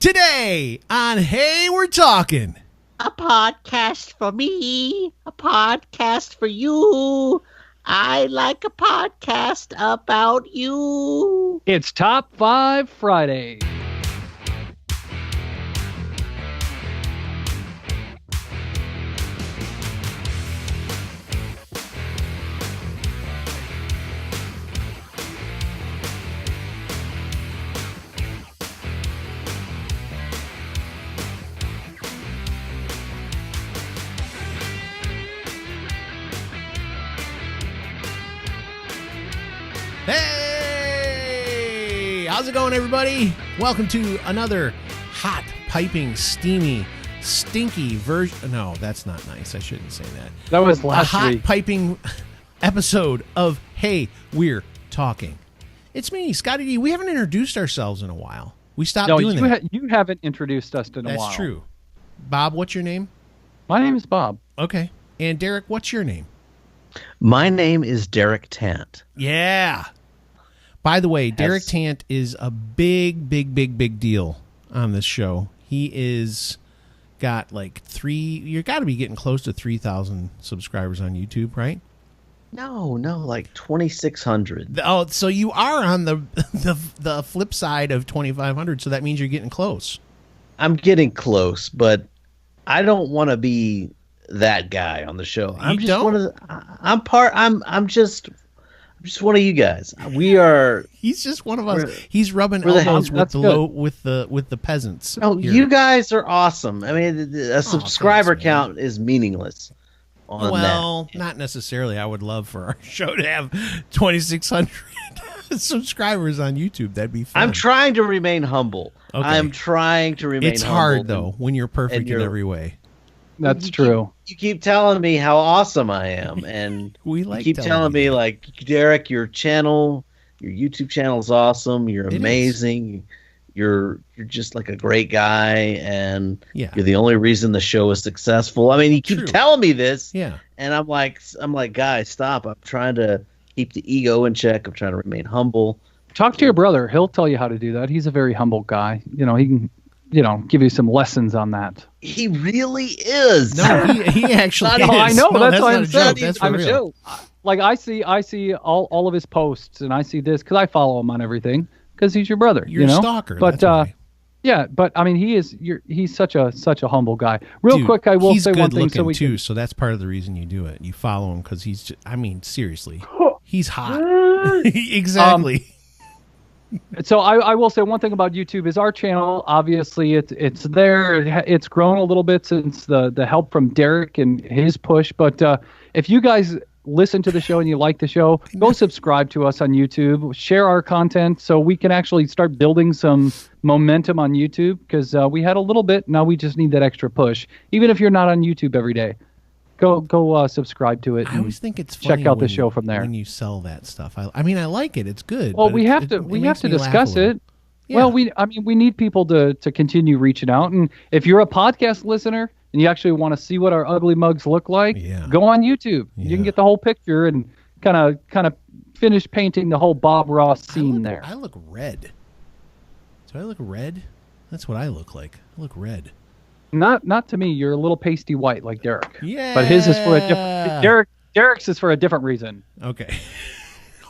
Today on Hey, We're Talking. A podcast for me, a podcast for you. I like a podcast about you. It's Top 5 Friday. Hey! How's it going, everybody? Welcome to another hot, piping, steamy, stinky version. No, that's not nice. I shouldn't say that. That was A last hot, week. piping episode of Hey, We're Talking. It's me, Scotty D. We haven't introduced ourselves in a while. We stopped doing that. You haven't introduced us in a while. That's true. Bob, what's your name? My name is Bob. Okay. And Derek, what's your name? My name is Derek Tant. Yeah. By the way, Derek Tant is a big deal on this show. He is got like you got to be getting close to 3,000 subscribers on YouTube, right? No, like 2,600. Oh, so you are on the flip side of 2,500, so that means you're getting close. I'm getting close, but I don't want to be that guy on the show. I'm just one of the, I'm just one of you guys. We are. He's just one of us. He's rubbing elbows with the peasants. No, here. You guys are awesome. I mean, a subscriber count is meaningless. Well, not necessarily. I would love for our show to have 2,600 subscribers on YouTube. That'd be fun. I'm trying to remain humble. Okay. I'm trying to remain humble. It's hard, though, when you're perfect in every way. That's true. You keep telling me how awesome I am, and you keep telling me, like, Derek, your YouTube channel is awesome. You're amazing. You're just like a great guy, and you're the only reason the show is successful. I mean, you keep telling me this, and I'm like, guys, stop. I'm trying to keep the ego in check. I'm trying to remain humble. Talk to your brother. He'll tell you how to do that. He's a very humble guy. You know, he can, give you some lessons on that. He really is. No, he actually is. I know. No, that's why I'm saying. I'm a joke. Like, I see all of his posts, and I see this because I follow him on everything because he's your brother. You're a stalker. But yeah, but I mean, he's such a humble guy. Real quick, I will say one thing. He's good looking too, so that's part of the reason you do it. You follow him because he's. Seriously, he's hot. Exactly. So I will say one thing about YouTube is our channel, obviously it's there. It's grown a little bit since the help from Derek and his push. But if you guys listen to the show and you like the show, go subscribe to us on YouTube. Share our content so we can actually start building some momentum on YouTube because we had a little bit. Now we just need that extra push. Even if you're not on YouTube every day. Go subscribe to it. I always think it's funny check out the show from there. When you sell that stuff, I mean, I like it. It's good. Well, we have to discuss it. Yeah. Well, we need people to continue reaching out. And if you're a podcast listener and you actually want to see what our ugly mugs look like, go on YouTube. Yeah. You can get the whole picture and kind of finish painting the whole Bob Ross scene there. I look red. Do I look red? That's what I look like. I look red. Not to me. You're a little pasty white like Derek. Yeah. But his is for a different. Derek's is for a different reason. Okay.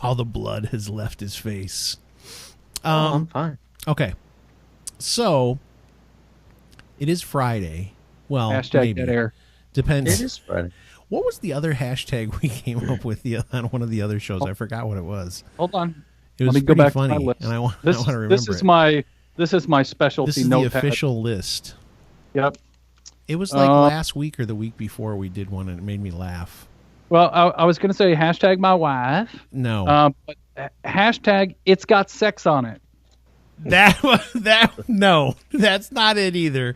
All the blood has left his face. I'm fine. Okay. So it is Friday. Well, hashtag maybe. dead air. Depends. It is Friday. What was the other hashtag we came up with on one of the other shows? I forgot what it was. Hold on. It was pretty funny, and I want to remember. This is my specialty. This is notepad. the official list. Yep. It was like last week or the week before we did one, and it made me laugh. Well, I was going to say hashtag my wife. No. But hashtag it's got sex on it. No, that's not it either.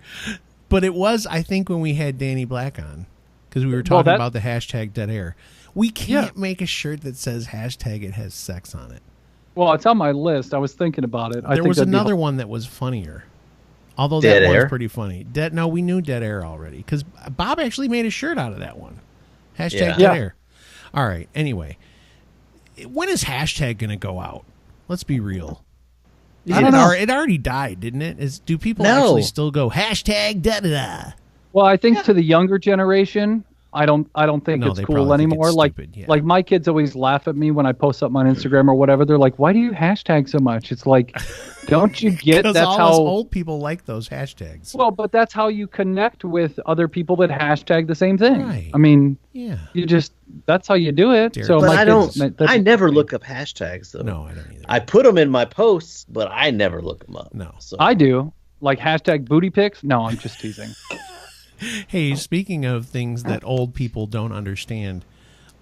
But it was, I think, when we had Danny Black on, because we were talking about the hashtag dead air. We can't make a shirt that says hashtag it has sex on it. Well, it's on my list. I was thinking about it. There was another one that was funnier. Although Dead that Air? one's pretty funny. No, we knew Dead Air already because Bob actually made a shirt out of that one. Hashtag Dead Air. All right. Anyway, when is hashtag going to go out? Let's be real. I don't know. It already died, didn't it? Do people actually still go hashtag da-da-da? Well, I think to the younger generation, I don't think it's cool anymore. Like my kids always laugh at me when I post something on Instagram or whatever. They're like, "Why do you hashtag so much?" It's like, don't you get that's all how us old people like those hashtags. Well, but that's how you connect with other people that hashtag the same thing. Right. I mean, yeah, that's how you do it. Derek. So, but I never look up hashtags though. No, I don't either. I put them in my posts, but I never look them up. No, so I do. Like hashtag booty pics. No, I'm just teasing. Hey, speaking of things that old people don't understand,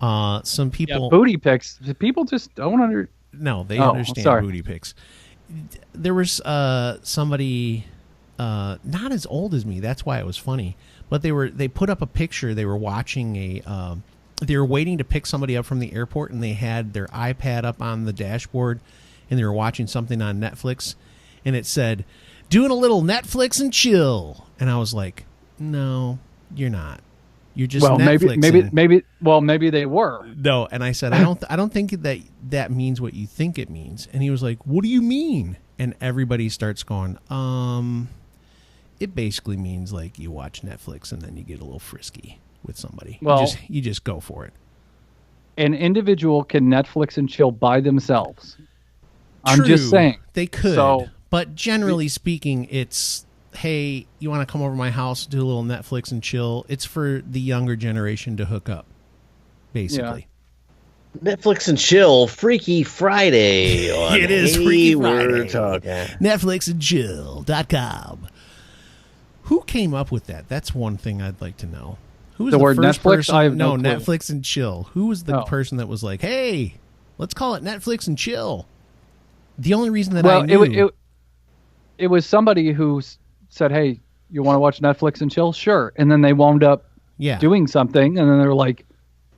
some people booty pics. People just don't No, they understand booty pics. There was somebody not as old as me. That's why it was funny. But they put up a picture. They were watching they were waiting to pick somebody up from the airport, and they had their iPad up on the dashboard, and they were watching something on Netflix, and it said, "Doing a little Netflix and chill." And I was like, "No, you're not. You're just Netflixing." Maybe they were. No, and I said, I don't think that means what you think it means. And he was like, "What do you mean?" And everybody starts going, it basically means like you watch Netflix and then you get a little frisky with somebody. Well, you just go for it. An individual can Netflix and chill by themselves. I'm True, just saying. They could. But generally speaking, it's, hey, you want to come over to my house, do a little Netflix and chill? It's for the younger generation to hook up, basically. Yeah. Netflix and chill, Freaky Friday. It is Freaky Friday. We're talking. Netflixandchill.com. Who came up with that? That's one thing I'd like to know. Who was the word first Netflix? person? I have no clue. Netflix and chill. Who was the person that was like, hey, let's call it Netflix and chill? The only reason that I knew... It was somebody who said, hey, you want to watch Netflix and chill? Sure. And then they wound up doing something, and then they were like,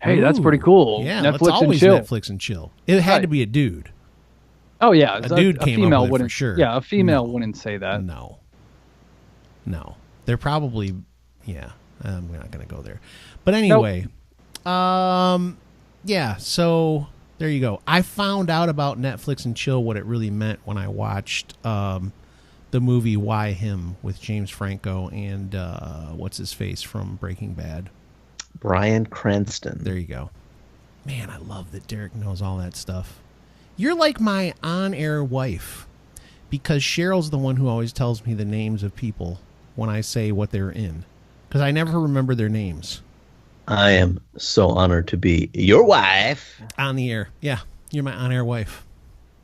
hey, that's pretty cool. Yeah, Netflix let's always and chill. Netflix and chill. It had to be a dude. Oh, yeah. A dude came female up with it for sure. Yeah, a female wouldn't say that. No. They're probably... Yeah, I'm not going to go there. But anyway, yeah, so there you go. I found out about Netflix and chill, what it really meant, when I watched the movie Why Him with James Franco and what's his face from Breaking Bad? Bryan Cranston. There you go. Man, I love that Derek knows all that stuff. You're like my on-air wife, because Cheryl's the one who always tells me the names of people when I say what they're in, because I never remember their names. I am so honored to be your wife. On the air. Yeah, you're my on-air wife.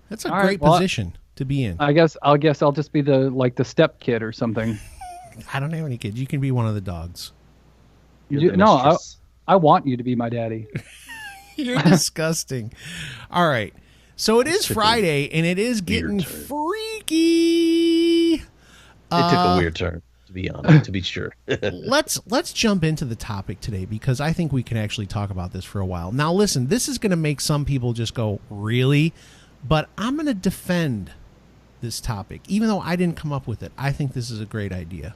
That's a great position to be in. I guess I'll just be the step kid or something. I don't have any kids. You can be one of the dogs. I want you to be my daddy. You're disgusting. All right. So it is Friday, and it is getting freaky. It took a weird turn, to be honest, to be sure. Let's jump into the topic today, because I think we can actually talk about this for a while. Now, listen, this is going to make some people just go, really? But I'm going to defend this topic, even though I didn't come up with it. I think this is a great idea.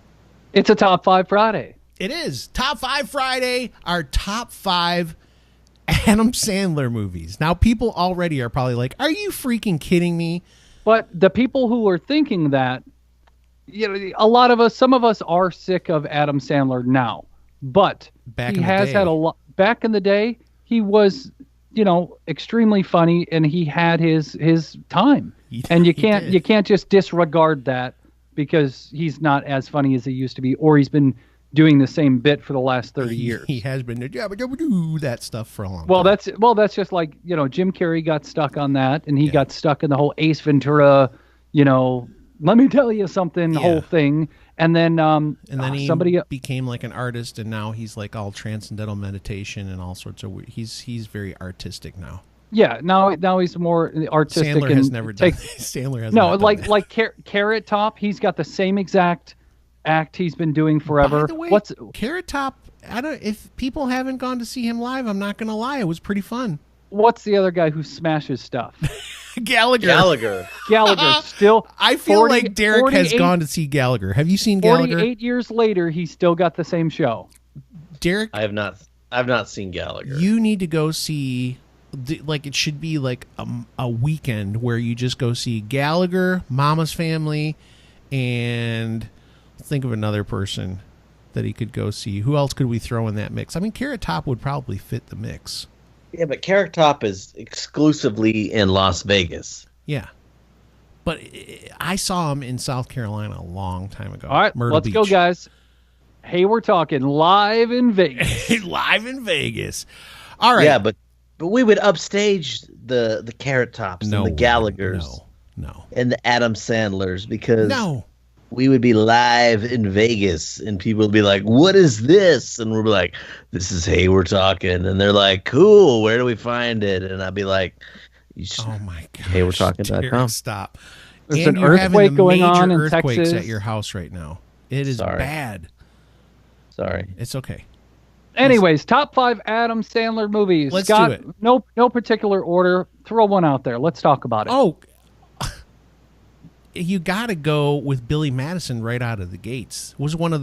It's a Top 5 Friday. It is. Top 5 Friday, our top 5 Adam Sandler movies. Now, people already are probably like, are you freaking kidding me? But the people who are thinking that, some of us are sick of Adam Sandler now. But he has had a lot. Back in the day, he was, extremely funny, and he had his time. And you can't just disregard that because he's not as funny as he used to be, or he's been doing the same bit for the last 30 years. He has been that stuff for a long time. That's just like, Jim Carrey got stuck on that, and he got stuck in the whole Ace Ventura, let me tell you something whole thing. And then he became like an artist, and now he's like all transcendental meditation and all sorts of weird. He's very artistic now. Yeah, now he's more artistic. Sandler has never done Sandler has no, like Carrot Top. He's got the same exact act he's been doing forever. By the way, Carrot Top? If people haven't gone to see him live, I'm not going to lie, it was pretty fun. What's the other guy who smashes stuff? Gallagher. Still. I feel like Derek has gone to see Gallagher. Have you seen Gallagher? 48 years later, he's still got the same show. Derek, I've not seen Gallagher. You need to go see like it should be like a weekend where you just go see Gallagher, Mama's Family, and think of another person that he could go see. Who else could we throw in that mix? I mean, Carrot Top would probably fit the mix. Yeah, but Carrot Top is exclusively in Las Vegas. Yeah. But I saw him in South Carolina a long time ago. All right, let's go, guys. Hey, we're talking live in Vegas. Live in Vegas. All right. Yeah, but we would upstage the Carrot Tops and the Gallaghers. No. And the Adam Sandlers, because we would be live in Vegas and people would be like, what is this? And we'll be like, this is Hey, We're Talking. And they're like, cool, where do we find it? And I'd be like, oh my God. HeyWe'reTalking.com. Stop. There's an earthquake going on in earthquakes Texas at your house right now. It is bad. Sorry. It's okay. Anyways, top 5 Adam Sandler movies. Let's Scott, do it. No particular order. Throw one out there. Let's talk about it. Oh, you got to go with Billy Madison right out of the gates. That was one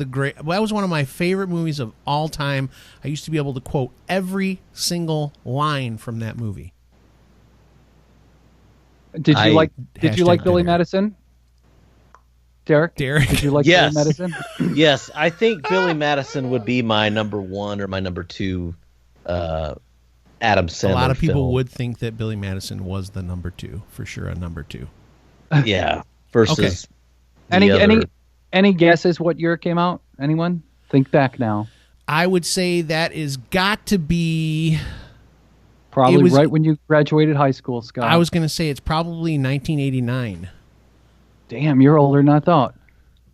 of my favorite movies of all time. I used to be able to quote every single line from that movie. Did you like Billy Madison? Derek, did you like Billy Madison? Yes, I think Billy Madison would be my number 1 or my number 2 Adam Sandler. A lot of people film. would think that Billy Madison was the number 2, for sure, a number 2. Yeah. Versus any guesses what year it came out? Anyone? Think back now. I would say that is got to be probably right when you graduated high school, Scott. I was going to say it's probably 1989. Damn, you're older than I thought.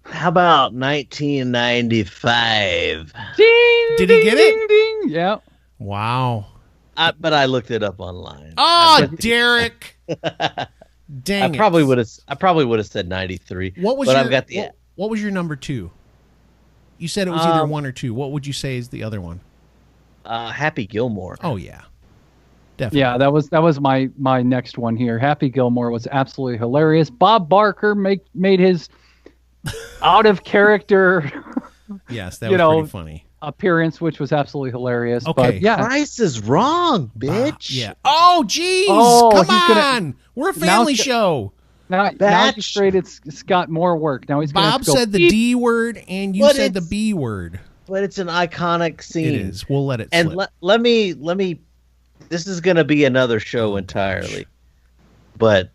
How about 1995? Did he get it? Ding. Yeah. Wow. But I looked it up online. Oh, Derek. Dang I probably would have said 93. What was what was your number 2? You said it was either 1 or 2. What would you say is the other one? Happy Gilmore. Oh yeah. Definitely. Yeah, that was my next one here. Happy Gilmore was absolutely hilarious. Bob Barker made his out of character yes, that was pretty funny. Appearance, which was absolutely hilarious. Okay. But yeah. Price is Wrong, bitch. Yeah. Oh, geez. Come on. We're a family show. Now he's created Scott more work. Now he's Bob said the D word and you said the B word. But it's an iconic scene. It is. We'll let it and slip. let me this is going to be another show entirely. But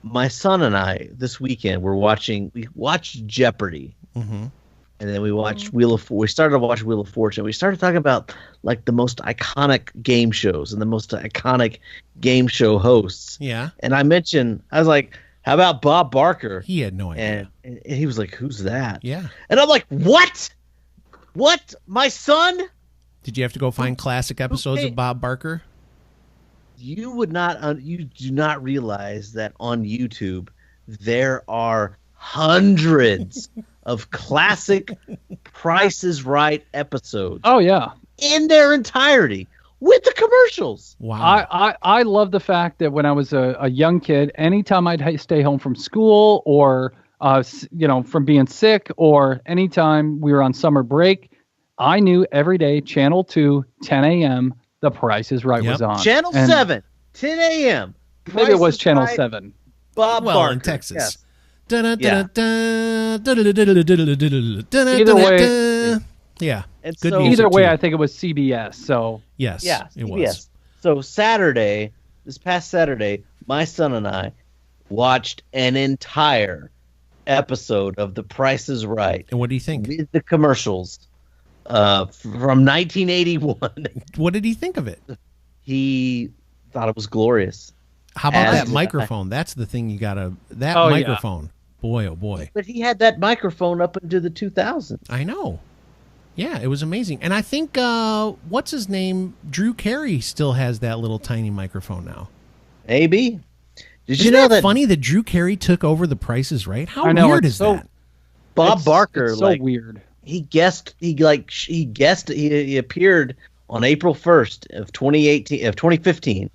my son and I this weekend we watched Jeopardy. Mm-hmm. And then we watched we started to watch Wheel of Fortune. We started talking about like the most iconic game shows and the most iconic game show hosts. Yeah. And I was like, how about Bob Barker? He had no idea. And he was like, who's that? Yeah. And I'm like, what? What? My son? Did you have to go find classic episodes of Bob Barker? You do not realize that on YouTube there are hundreds of classic Price is Right episodes. Oh yeah, in their entirety with the commercials. Wow. I love the fact that when I was a young kid, anytime I'd stay home from school or from being sick or anytime we were on summer break, I knew every day Channel 2, 10 a.m. The Price is Right was on. Channel 7, 10 a.m. Maybe it was Channel 7. Bob Barker in Texas. Yes. Either way, I think it was CBS. So yes, it CBS. was. So this past Saturday, my son and I watched an entire episode of The Price is Right. And what do you think? With the commercials from 1981. What did he think of it? He thought it was glorious. How about that microphone? That's the thing you gotta. That microphone. Yeah. Boy, oh boy. But he had that microphone up into the 2000s. I know. Yeah, it was amazing. And I think, what's his name? Drew Carey still has that little tiny microphone now. Maybe. Isn't that funny that Drew Carey took over The Price is Right? How weird is that? Bob Barker, it's so weird. He appeared on April 1st of 2015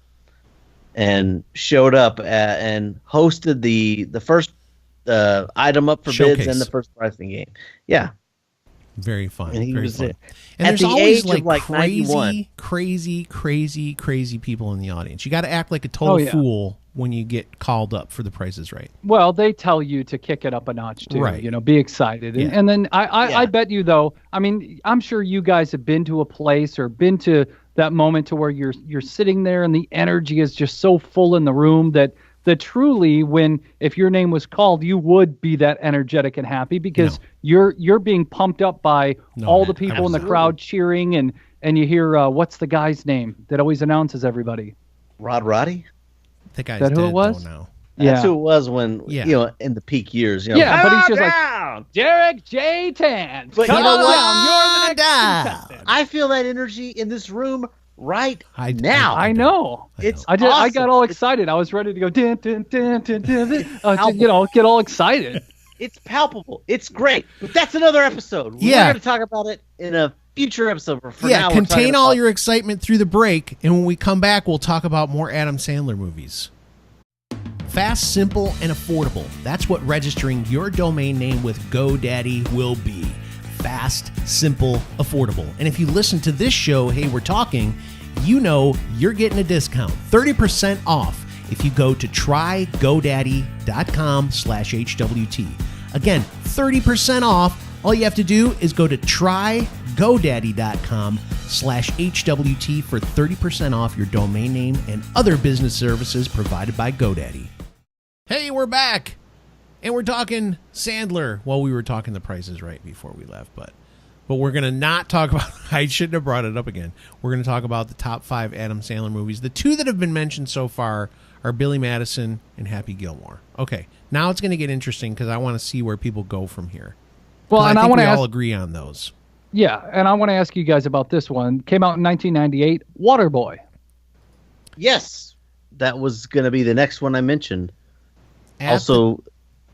and showed up and hosted the first item up for Showcase. bids and the first pricing game. Yeah. Very fun. And he very was fun. at And there's the always age of, like, 91. crazy people in the audience. You got to act like a total fool when you get called up for The Price is Right. Well, they tell you to kick it up a notch too. Right. You know, be excited. Yeah. And then I bet you though, I mean, I'm sure you guys have been to a place or been to that moment to where you're sitting there and the energy is just so full in the room that truly if your name was called, you would be that energetic and happy because you're being pumped up by all the people in the crowd cheering and you hear what's the guy's name that always announces everybody? Rod Roddy? The guy's Is that who dead it was? though now. That's who it was when, in the peak years. You know, Yeah, but he's just down! like, Derek J. Tan. But Come you know on what? down. You're the next contestant. I feel that energy in this room now. I know. It's I awesome. got all excited. I was ready to go, dun, dun, dun, dun, dun, dun, get all excited. It's palpable. It's great. But that's another episode. We're going to talk about it in a future episode. For now, contain all your excitement through the break, and when we come back, we'll talk about more Adam Sandler movies. Fast, simple, and affordable. That's what registering your domain name with GoDaddy will be. Fast, simple, affordable. And if you listen to this show, Hey, We're Talking, you know you're getting a discount, 30% off if you go to trygodaddy.com/HWT. Again, 30% off. All you have to do is go to trygodaddy.com/HWT for 30% off your domain name and other business services provided by GoDaddy. Hey, we're back. And we're talking Sandler. Well, we were talking The Price is Right before we left, but we're going to not talk about, I shouldn't have brought it up again. We're going to talk about the top 5 Adam Sandler movies. The 2 that have been mentioned so far are Billy Madison and Happy Gilmore. Okay, now it's going to get interesting because I want to see where people go from here. Well, and I think we all agree on those. Yeah, and I want to ask you guys about this one. Came out in 1998, Waterboy. Yes, that was going to be the next one I mentioned. Also,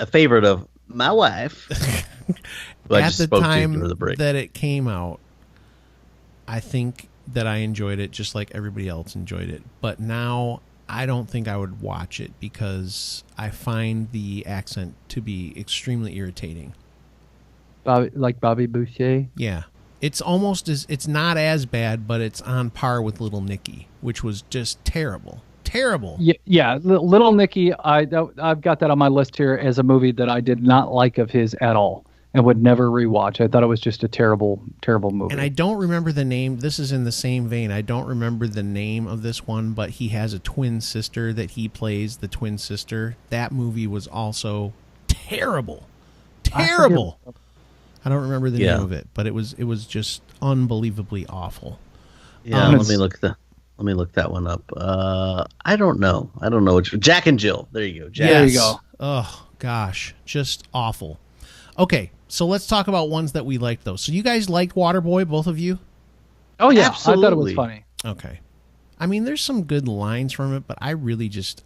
a favorite of my wife. At the time that it came out, I think that I enjoyed it just like everybody else enjoyed it. But now I don't think I would watch it because I find the accent to be extremely irritating. Like Bobby Boucher? Yeah. It's not as bad, but it's on par with Little Nicky, which was just terrible. Terrible. Yeah, Little Nicky, I've got that on my list here as a movie that I did not like of his at all and would never rewatch. I thought it was just a terrible, terrible movie. And I don't remember the name. This is in the same vein. I don't remember the name of this one, but he has a twin sister that he plays, the twin sister. That movie was also terrible. Terrible. I don't remember the name of it, but it was just unbelievably awful. Yeah, let me look that one up. I don't know. Jack and Jill. There you go. There you go. Oh, gosh. Just awful. Okay, so let's talk about ones that we liked, though. So you guys liked Waterboy, both of you? Oh, yeah. Absolutely. I thought it was funny. Okay. I mean, there's some good lines from it, but I really just...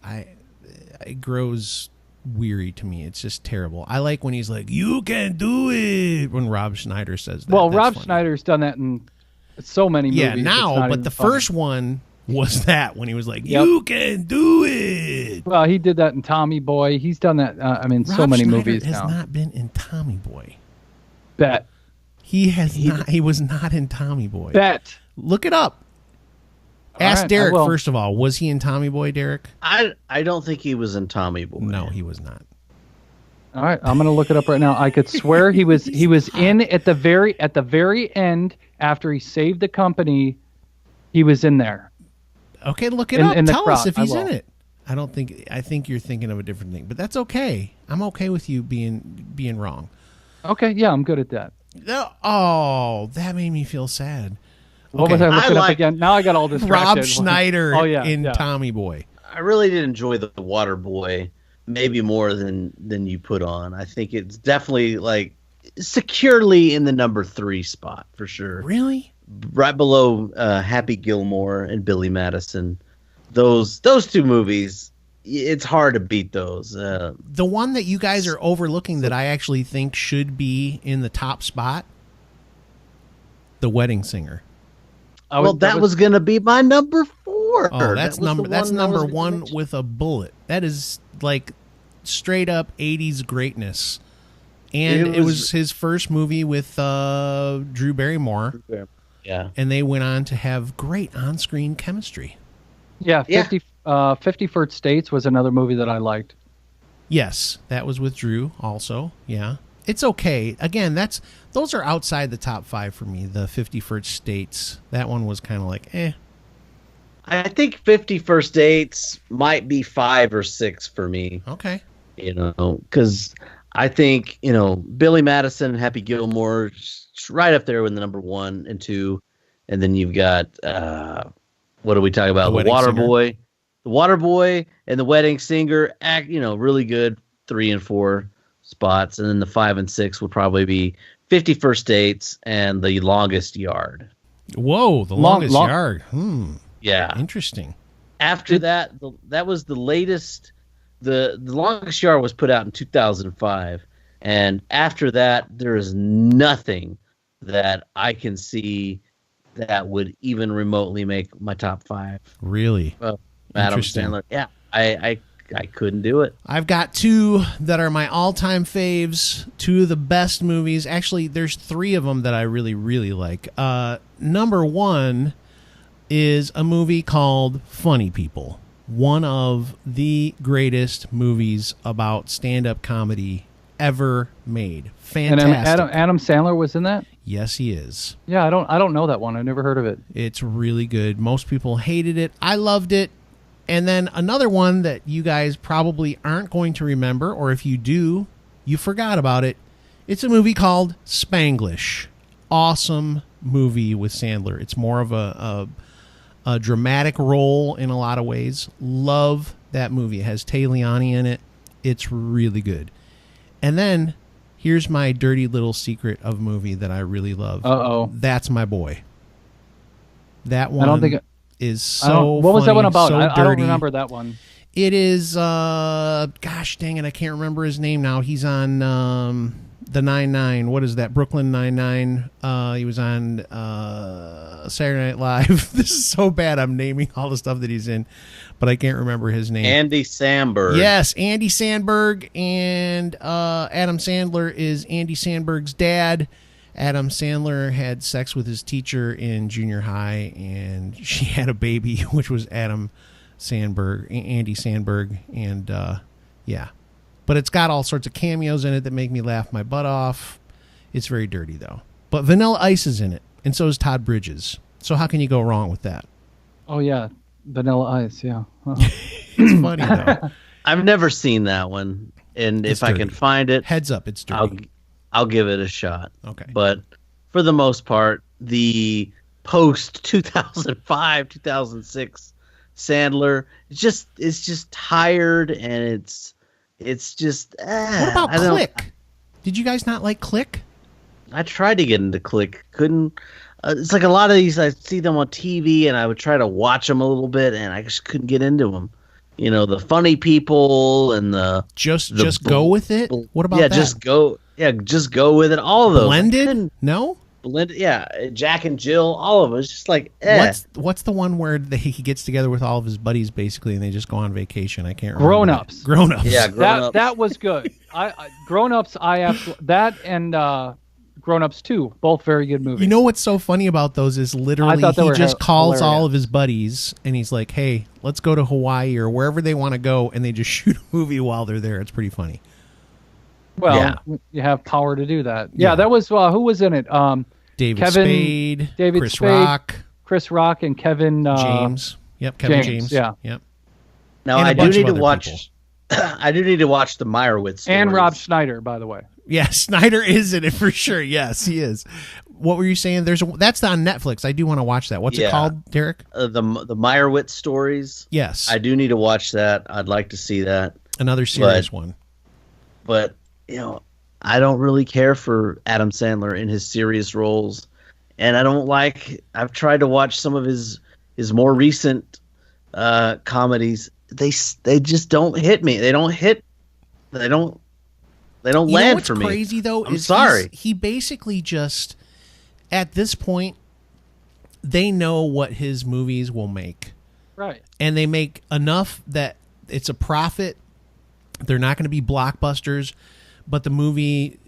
it grows weary to me. It's just terrible. I like when he's like, you can do it, when Rob Schneider says that. Well, Rob Schneider's done that in so many movies. Yeah, now, but the first one was that when he was like, you can do it. Well, he did that in Tommy Boy. He's done that, so many movies now. Rob Schneider has not been in Tommy Boy. Bet. He has not. He was not in Tommy Boy. Bet. Look it up. Ask Derek, first of all. Was he in Tommy Boy, Derek? I don't think he was in Tommy Boy. No, he was not. All right, I'm going to look it up right now. I could swear he was in at the very end after he saved the company. He was in there. Okay, look it up. Tell us if he's in it. I think you're thinking of a different thing, but that's okay. I'm okay with you being wrong. Okay, yeah, I'm good at that. Oh, that made me feel sad. What was I looking up again? Now I got all distracted. Rob Schneider in Tommy Boy. I really did enjoy the Water Boy, maybe more than you put on. I think it's definitely like securely in the number 3 spot for sure. Really? Right below Happy Gilmore and Billy Madison. Those 2 movies, it's hard to beat those. The one that you guys are overlooking that I actually think should be in the top spot, The Wedding Singer. That was going to be my number 4. Oh, that's number 1 with a bullet. That is like straight up 80s greatness And it was his first movie with Drew Barrymore. Yeah. And they went on to have great on-screen chemistry. Yeah, 50 First Dates was another movie that I liked. Yes, that was with Drew also. Yeah. It's okay. Again, those are outside the top 5 for me. The 50 First Dates. That one was kind of like, eh. I think 50 First Dates might be 5 or 6 for me. Okay. Because I think, Billy Madison and Happy Gilmore right up there with the number 1 and 2. And then you've got, what are we talking about? The Waterboy. The Waterboy and The Wedding Singer, really good 3 and 4 spots. And then the 5 and 6 would probably be 50 First Dates and The Longest Yard. Whoa, The Longest Yard. Yeah. Interesting. After that, that was the latest. The Longest Yard was put out in 2005. And after that, there is nothing that I can see that would even remotely make my top 5. Really? Adam Sandler. Yeah, I couldn't do it. I've got 2 that are my all-time faves, 2 of the best movies. Actually, there's 3 of them that I really, really like. Number 1 is a movie called Funny People. One of the greatest movies about stand-up comedy ever made. Fantastic. And Adam Sandler was in that? Yes, he is. Yeah, I don't know that one. I've never heard of it. It's really good. Most people hated it. I loved it. And then another one that you guys probably aren't going to remember, or if you do, you forgot about it. It's a movie called Spanglish. Awesome movie with Sandler. It's more of a dramatic role in a lot of ways. Love that movie. It has Taliani in it. It's really good. And then here's my dirty little secret of a movie that I really love. Uh-oh. That's My Boy. That one. I don't think is so what was funny, that one about? so I don't dirty. remember that one. It is gosh dang it, I can't remember his name now. He's on the 9-9. What is that? Brooklyn 9-9. He was on Saturday Night Live. This is so bad. I'm naming all the stuff that he's in, but I can't remember his name. Andy Samberg. Yes, Andy Samberg, and Adam Sandler is Andy Samberg's dad. Adam Sandler had sex with his teacher in junior high, and she had a baby, which was Andy Samberg, and yeah. But it's got all sorts of cameos in it that make me laugh my butt off. It's very dirty, though. But Vanilla Ice is in it, and so is Todd Bridges. So how can you go wrong with that? Oh, yeah. Vanilla Ice, yeah. It's funny, though. I've never seen that one, and It's if dirty. I can find it, Heads up, it's dirty. I'll give it a shot. Okay. But for the most part, the post 2005, 2006 Sandler, it's just tired, and it's just. What about Click? Did you guys not like Click? I tried to get into Click, couldn't. It's like a lot of these, I see them on TV, and I would try to watch them a little bit, and I just couldn't get into them. The Funny People and the just go with it. What about that? Just go with it. All of those. Blended? No. Blended. Yeah, Jack and Jill. All of it. It's just like. What's the one where he gets together with all of his buddies basically, and they just go on vacation? I can't remember. Grown Ups. Yeah, Grown Ups. That was good. Grown Ups. I absolutely that and Grown Ups 2, both very good movies. You know what's so funny about those is literally he just calls all of his buddies and he's like, "Hey, let's go to Hawaii or wherever they want to go," and they just shoot a movie while they're there. It's pretty funny. Well, you have power to do that. Yeah, that was who was in it? David Spade, Chris Rock, and Kevin James. Yep, Kevin James. Yeah. Yep. Now I do need to watch. I do need to watch the Meyerowitz stories. And Rob Schneider, by the way. Yeah, Snyder is in it for sure. Yes, he is. What were you saying? That's on Netflix. I do want to watch that. What's it called, Derek? The Meyerowitz stories. Yes, I do need to watch that. I'd like to see that. Another serious one. But I don't really care for Adam Sandler in his serious roles, and I don't like. I've tried to watch some of his more recent comedies. They just don't hit me. They don't land for me. What's crazy though? I'm sorry. He basically just at this point they know what his movies will make, right? And they make enough that it's a profit. They're not going to be blockbusters, but the movie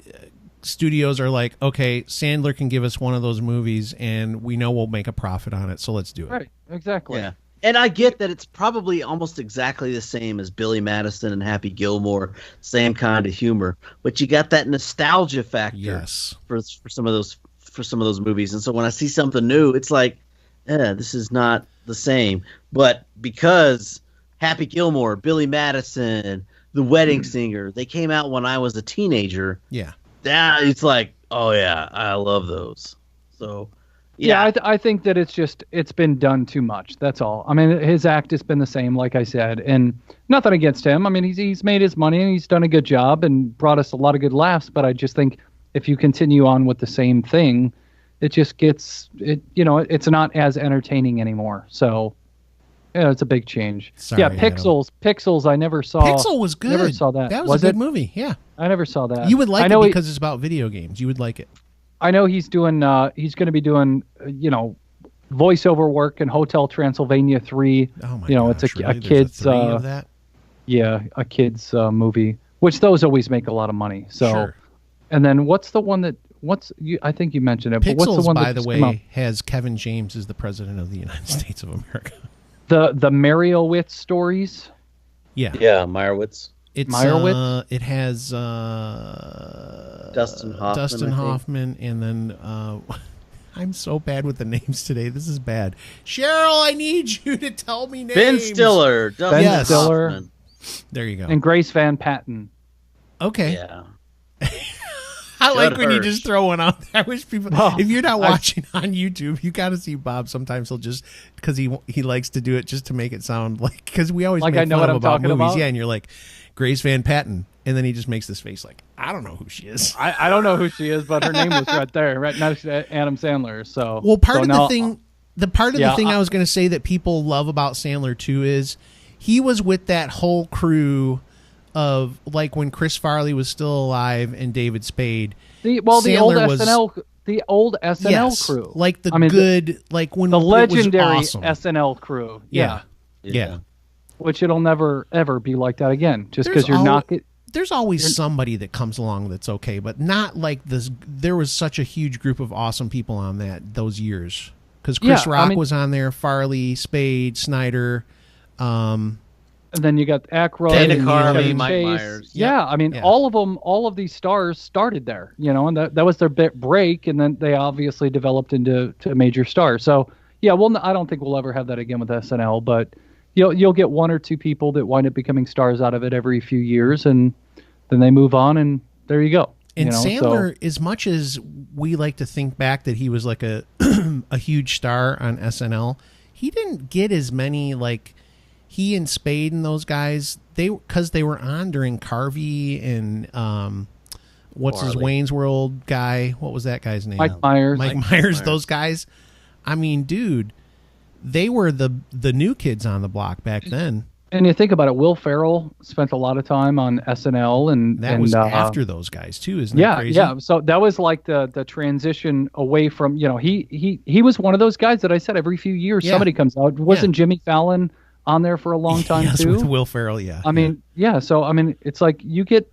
studios are like, okay, Sandler can give us one of those movies, and we know we'll make a profit on it, so let's do it. Right, exactly. Yeah. And I get that it's probably almost exactly the same as Billy Madison and Happy Gilmore, same kind of humor, but you got that nostalgia factor for some of those movies. And so when I see something new, it's like, this is not the same. But because Happy Gilmore, Billy Madison, The Wedding Singer, they came out when I was a teenager. Yeah. It's like, oh yeah, I love those. So yeah, I think that it's been done too much. That's all. I mean, his act has been the same, like I said, and nothing against him. I mean, he's made his money and he's done a good job and brought us a lot of good laughs. But I just think if you continue on with the same thing, it just gets it's not as entertaining anymore. So yeah, it's a big change. Sorry, Pixels. I never saw. Pixel was good. Never saw that. That was a good movie. Yeah, I never saw that. You would like it because it's about video games. You would like it. I know he's doing. He's going to be doing. Voiceover work in Hotel Transylvania 3. Oh my gosh, it's really? a kid's. Of that? Yeah, a kid's movie, which those always make a lot of money. So, sure. And then what's the one that? I think you mentioned it. Pixels, but what's the one by the way, has Kevin James as the president of the United States of America. The Meyerowitz stories. Yeah, Meyerowitz. It's Meyerowitz. It has Dustin Hoffman, and then I'm so bad with the names today. This is bad. Cheryl, I need you to tell me names. Ben Stiller. Ben Stiller. Hoffman. There you go. And Grace Van Patten. Okay. Yeah. I like when you just throw one out there. I wish people, if you're not watching on YouTube, you got to see Bob. Sometimes he'll just, because he likes to do it just to make it sound like, because we always make fun of about movies. Yeah, and you're like, Grace Van Patten. And then he just makes this face like, I don't know who she is. I don't know who she is, but her name was right there, right next to Adam Sandler. So, well, part of the thing I was going to say that people love about Sandler too is he was with that whole crew of like when Chris Farley was still alive and David Spade. The old SNL crew, like good, like when the legendary awesome. SNL crew. Yeah. Which it'll never ever be like that again. Just because you're not. There's always somebody that comes along that's okay, but not like this. There was such a huge group of awesome people on those years because Chris Rock was on there, Farley, Spade, Snyder. And then you got Aykroyd, Dana Carvey, Mike Myers. Yeah, I mean, all of them, all of these stars started there, and that was their bit break, and then they obviously developed into major stars. So, yeah, I don't think we'll ever have that again with SNL, but you'll get one or two people that wind up becoming stars out of it every few years, and then they move on, and there you go. And Sandler, as much as we like to think back that he was like a a huge star on SNL, he didn't get as many like. He and Spade and those guys, because they were on during Carvey and what's his Wayne's World guy? What was that guy's name? Mike Myers. Mike Myers. Those guys. I mean, dude, they were the new kids on the block back then. And you think about it, Will Ferrell spent a lot of time on SNL, and that was after those guys too, isn't that crazy? Yeah. So that was like the transition away from he was one of those guys that I said every few years somebody comes out. Wasn't Jimmy Fallon on there for a long time too? With Will Ferrell, yeah. I mean, So I mean, it's like you get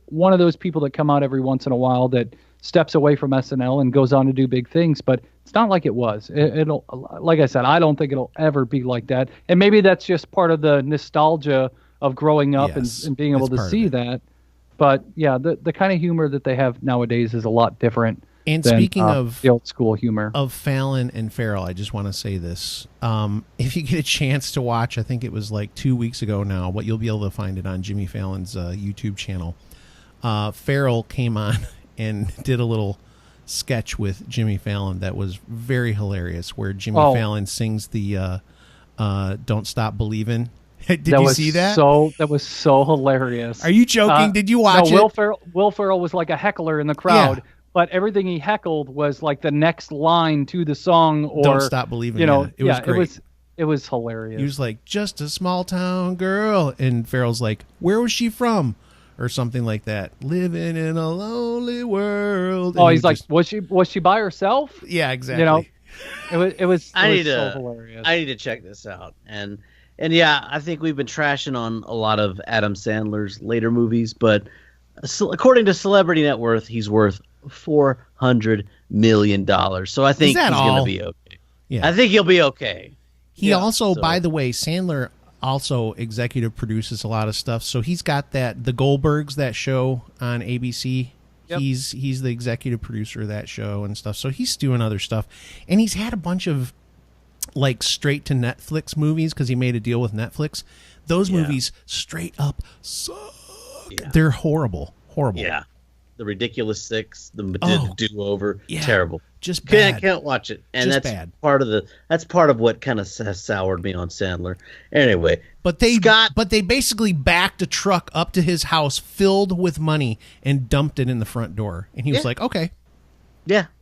one of those people that come out every once in a while that steps away from SNL and goes on to do big things, but it's not like it was. It'll, like I said, I don't think it'll ever be like that. And maybe that's just part of the nostalgia of growing up and being able to see that. But yeah, the kind of humor that they have nowadays is a lot different. And speaking of the old school humor of Fallon and Ferrell, I just want to say this. If you get a chance to watch, I think it was like 2 weeks ago now, but you'll be able to find it on Jimmy Fallon's YouTube channel. Ferrell came on and did a little sketch with Jimmy Fallon that was very hilarious, where Jimmy Fallon sings the Don't Stop Believin'. Did you see that? That was so hilarious. Are you joking? Did you watch it? Will Ferrell was like a heckler in the crowd, but everything he heckled was like the next line to the song, or Don't Stop Believin'. It was great. It was hilarious. He was like, just a small town girl, and Ferrell's like, where was she from? Or something like that. Living in a lonely world. And he's like, was she by herself? Yeah, exactly. It was so hilarious. I need to check this out. And yeah, I think we've been trashing on a lot of Adam Sandler's later movies, but according to Celebrity Net Worth, he's worth $400 million. So I think he's going to be okay. Yeah. I think he'll be okay. He also, by the way, Sandler also executive produces a lot of stuff. So he's got the Goldbergs, that show on ABC. Yep. He's the executive producer of that show and stuff. So he's doing other stuff. And he's had a bunch of like straight to Netflix movies because he made a deal with Netflix. Those movies straight up suck. Yeah. They're horrible. Yeah. The Ridiculous Six, the Do-Over, terrible. Just bad. Can't watch it, and just that's bad. That's part of what kind of has soured me on Sandler. Anyway, but they basically backed a truck up to his house filled with money and dumped it in the front door, and he was like, "Okay,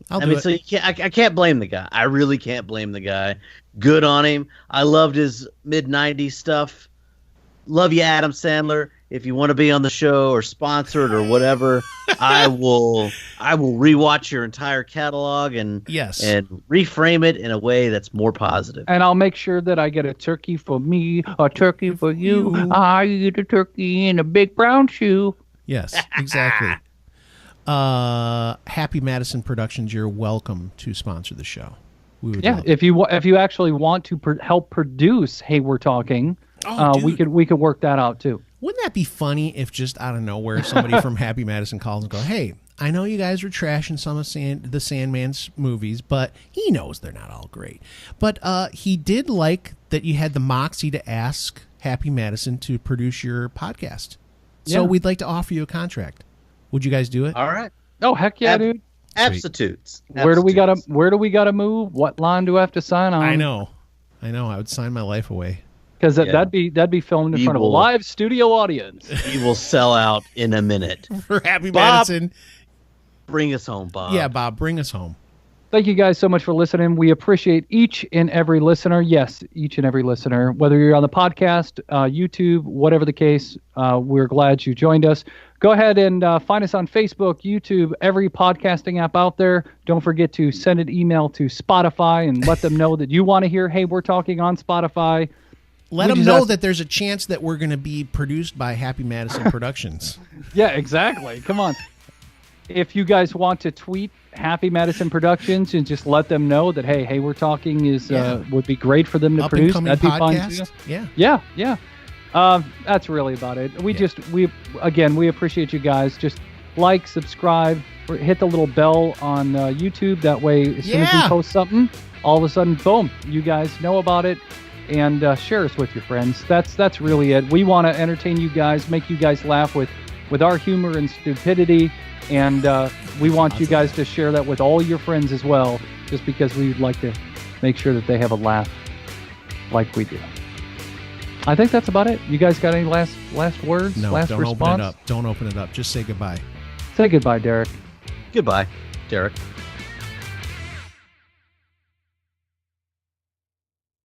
I'll do it." So I can't blame the guy. I really can't blame the guy. Good on him. I loved his mid-90s stuff. Love you, Adam Sandler. If you want to be on the show or sponsored or whatever, I will rewatch your entire catalog and reframe it in a way that's more positive. And I'll make sure that I get a turkey for me, a turkey for you. I eat a turkey in a big brown shoe. Yes, exactly. Happy Madison Productions, you're welcome to sponsor the show. If you actually want to help produce Hey We're Talking, we could work that out too. Wouldn't that be funny if just out of nowhere somebody from Happy Madison calls and go, "Hey, I know you guys are trashing some of the Sandman's movies, but he knows they're not all great. But he did like that you had the moxie to ask Happy Madison to produce your podcast. So we'd like to offer you a contract. Would you guys do it?" All right. Oh, heck yeah, dude. Abstitutes. Where do we gotta move? What line do I have to sign on? I know. I would sign my life away. Because that'd be filmed in front of a live studio audience. You will sell out in a minute. For Happy Madison. Bring us home, Bob. Yeah, Bob, bring us home. Thank you guys so much for listening. We appreciate each and every listener. Yes, each and every listener. Whether you're on the podcast, YouTube, whatever the case, we're glad you joined us. Go ahead and find us on Facebook, YouTube, every podcasting app out there. Don't forget to send an email to Spotify and let them know that you want to hear Hey We're Talking on Spotify. Let them know that there's a chance that we're going to be produced by Happy Madison Productions. Yeah, exactly. Come on. If you guys want to tweet Happy Madison Productions and just let them know that, hey, We're Talking would be great for them to produce. That'd be fine too. Yeah. That's really about it. We appreciate you guys. Just like, subscribe, or hit the little bell on YouTube. That way, as soon as we post something, all of a sudden, boom, you guys know about it. And share us with your friends. That's really it. We want to entertain you guys, make you guys laugh with our humor and stupidity, and we want you guys to share that with all your friends as well, just because we'd like to make sure that they have a laugh like we do. I think that's about it. You guys got any last words? No, last response? Don't open it up. Just say goodbye. Say goodbye, Derek. Goodbye, Derek.